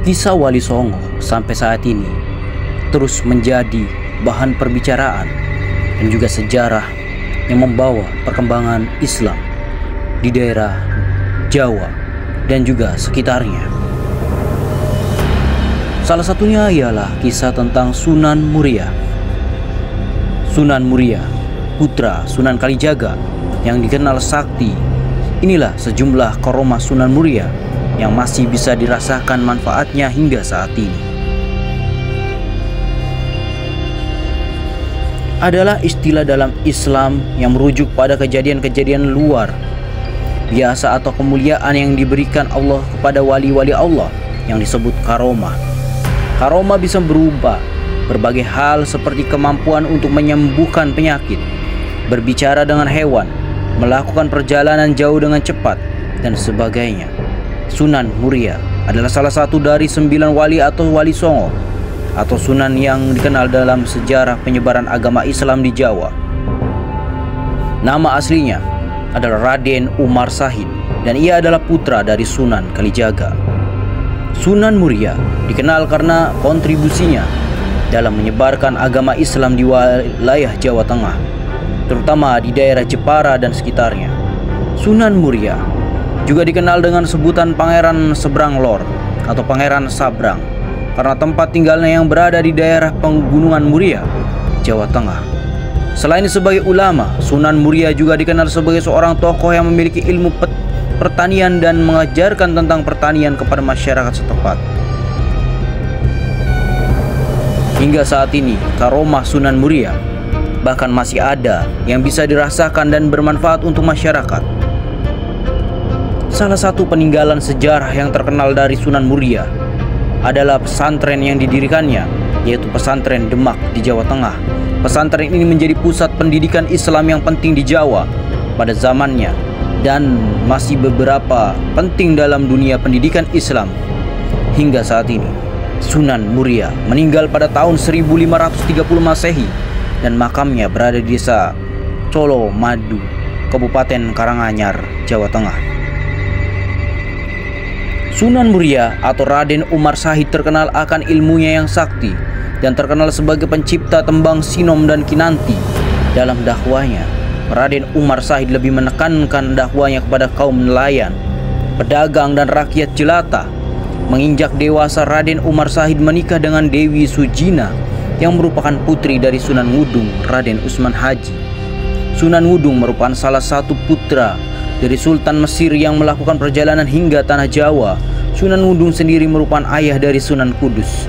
Kisah Wali Songo sampai saat ini terus menjadi bahan perbicaraan dan juga sejarah yang membawa perkembangan Islam di daerah Jawa dan juga sekitarnya. Salah satunya ialah kisah tentang Sunan Muria. Sunan Muria, putra Sunan Kalijaga yang dikenal sakti. Inilah sejumlah karomah Sunan Muria yang masih bisa dirasakan manfaatnya hingga saat ini. Adalah istilah dalam Islam yang merujuk pada kejadian-kejadian luar biasa atau kemuliaan yang diberikan Allah kepada wali-wali Allah yang disebut karomah. Karomah bisa berubah berbagai hal seperti kemampuan untuk menyembuhkan penyakit, berbicara dengan hewan, melakukan perjalanan jauh dengan cepat, dan sebagainya. Sunan Muria adalah salah satu dari 9 wali atau wali songo atau sunan yang dikenal dalam sejarah penyebaran agama Islam di Jawa. Nama aslinya adalah Raden Umar Sahid dan ia adalah putra dari Sunan Kalijaga. Sunan Muria dikenal karena kontribusinya dalam menyebarkan agama Islam di wilayah Jawa Tengah, terutama di daerah Jepara dan sekitarnya. Sunan Muria juga dikenal dengan sebutan Pangeran Seberang Lor atau Pangeran Sabrang karena tempat tinggalnya yang berada di daerah Pegunungan Muria, Jawa Tengah. Selain sebagai ulama, Sunan Muria juga dikenal sebagai seorang tokoh yang memiliki ilmu pertanian dan mengajarkan tentang pertanian kepada masyarakat setempat. Hingga saat ini, karomah Sunan Muria bahkan masih ada yang bisa dirasakan dan bermanfaat untuk masyarakat. Salah satu peninggalan sejarah yang terkenal dari Sunan Muria adalah pesantren yang didirikannya, yaitu pesantren Demak di Jawa Tengah. Pesantren ini menjadi pusat pendidikan Islam yang penting di Jawa pada zamannya dan masih beberapa penting dalam dunia pendidikan Islam hingga saat ini. Sunan Muria meninggal pada tahun 1530 Masehi dan makamnya berada di desa Colo Madu, Kabupaten Karanganyar, Jawa Tengah. Sunan Muria atau Raden Umar Sahid terkenal akan ilmunya yang sakti dan terkenal sebagai pencipta tembang sinom dan kinanti. Dalam dakwahnya, Raden Umar Sahid lebih menekankan dakwahnya kepada kaum nelayan, pedagang dan rakyat jelata. Menginjak dewasa, Raden Umar Sahid menikah dengan Dewi Sujina yang merupakan putri dari Sunan Ngudung, Raden Usman Haji. Sunan Ngudung merupakan salah satu putra dari Sultan Mesir yang melakukan perjalanan hingga tanah Jawa. Sunan Ngudung sendiri merupakan ayah dari Sunan Kudus.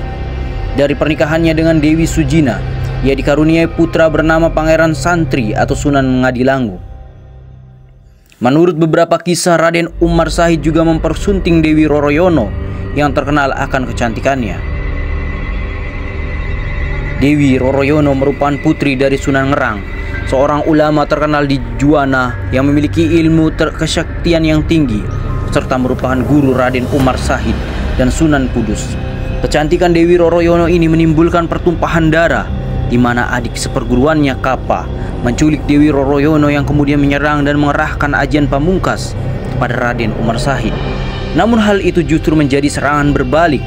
Dari pernikahannya dengan Dewi Sujina, ia dikaruniai putra bernama Pangeran Santri atau Sunan Ngadilangu. Menurut beberapa kisah, Raden Umar Sahid juga mempersunting Dewi Roroyono yang terkenal akan kecantikannya. Dewi Roroyono merupakan putri dari Sunan Ngerang, seorang ulama terkenal di Juwana yang memiliki ilmu kesaktian yang tinggi, serta merupakan guru Raden Umar Sahid dan Sunan Kudus. Kecantikan Dewi Roroyono ini menimbulkan pertumpahan darah, di mana adik seperguruannya Kapa menculik Dewi Roroyono yang kemudian menyerang dan mengerahkan ajian pamungkas kepada Raden Umar Sahid. Namun hal itu justru menjadi serangan berbalik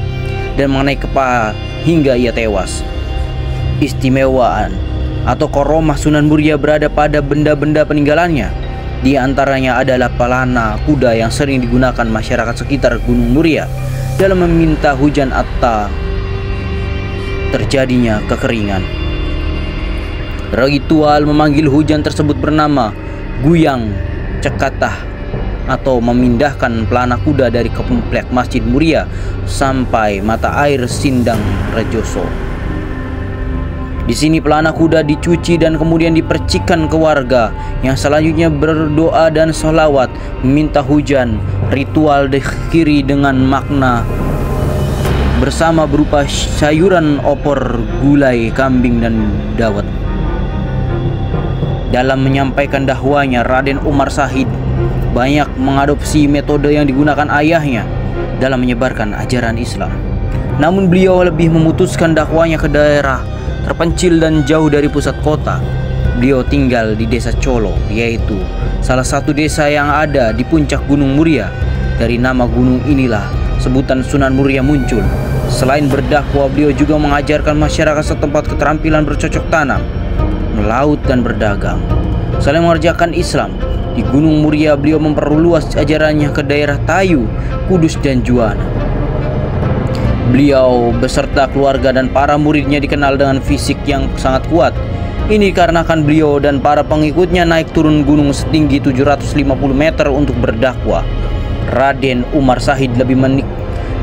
dan mengenai Kapa hingga ia tewas. Istimewaan atau karomah Sunan Muria berada pada benda-benda peninggalannya. Di antaranya adalah pelana kuda yang sering digunakan masyarakat sekitar Gunung Muria dalam meminta hujan atau terjadinya kekeringan. Ritual memanggil hujan tersebut bernama Guyang Cekatah atau memindahkan pelana kuda dari komplek Masjid Muria sampai mata air Sindang Rejoso. Di sini pelana kuda dicuci dan kemudian dipercikan ke warga yang selanjutnya berdoa dan sholawat meminta hujan. Ritual diakhiri dengan makna bersama berupa sayuran opor, gulai kambing dan dawet. Dalam menyampaikan dakwahnya, Raden Umar Sahid banyak mengadopsi metode yang digunakan ayahnya dalam menyebarkan ajaran Islam. Namun beliau lebih memutuskan dakwahnya ke daerah terpencil dan jauh dari pusat kota. Beliau tinggal di desa Colo, yaitu salah satu desa yang ada di puncak Gunung Muria. Dari nama gunung inilah sebutan Sunan Muria muncul. Selain berdakwah, beliau juga mengajarkan masyarakat setempat keterampilan bercocok tanam, melaut dan berdagang. Selain mengerjakan Islam, di Gunung Muria beliau memperluas ajarannya ke daerah Tayu, Kudus dan Juwana. Beliau beserta keluarga dan para muridnya dikenal dengan fisik yang sangat kuat. Ini dikarenakan beliau dan para pengikutnya naik turun gunung setinggi 750 meter untuk berdakwah. Raden Umar Sahid lebih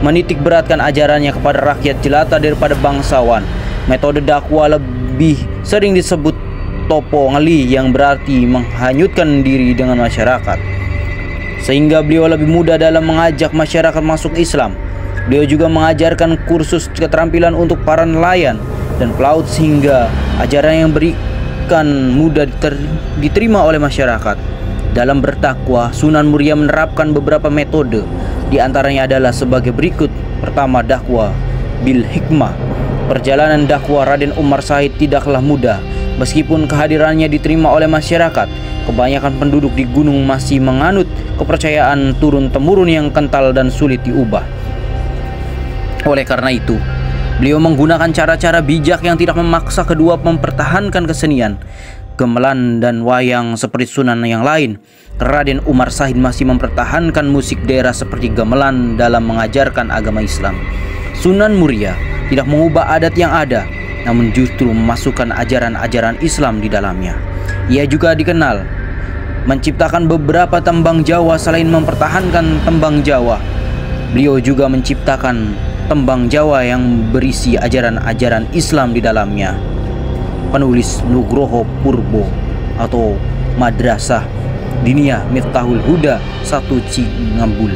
menitik beratkan ajarannya kepada rakyat jelata daripada bangsawan. Metode dakwah lebih sering disebut topo ngali, yang berarti menghanyutkan diri dengan masyarakat, sehingga beliau lebih mudah dalam mengajak masyarakat masuk Islam. Beliau juga mengajarkan kursus keterampilan untuk para nelayan dan pelaut, sehingga ajaran yang berikan mudah diterima oleh masyarakat. Dalam berdakwah, Sunan Muria menerapkan beberapa metode. Di antaranya adalah sebagai berikut. Pertama, dakwah bil hikmah. Perjalanan dakwah Raden Umar Sahid tidaklah mudah. Meskipun kehadirannya diterima oleh masyarakat, kebanyakan penduduk di gunung masih menganut kepercayaan turun-temurun yang kental dan sulit diubah. Oleh karena itu, beliau menggunakan cara-cara bijak yang tidak memaksa kedua mempertahankan kesenian gamelan dan wayang seperti Sunan yang lain. Raden Umar Sahid masih mempertahankan musik daerah seperti gamelan dalam mengajarkan agama Islam. Sunan Muria tidak mengubah adat yang ada, namun justru memasukkan ajaran-ajaran Islam di dalamnya. Ia juga dikenal menciptakan beberapa tembang Jawa. Selain mempertahankan tembang Jawa, beliau juga menciptakan tembang Jawa yang berisi ajaran-ajaran Islam di dalamnya. Penulis Nugroho Purbo atau Madrasah Diniyah Miftahul Huda 1 Cingambul.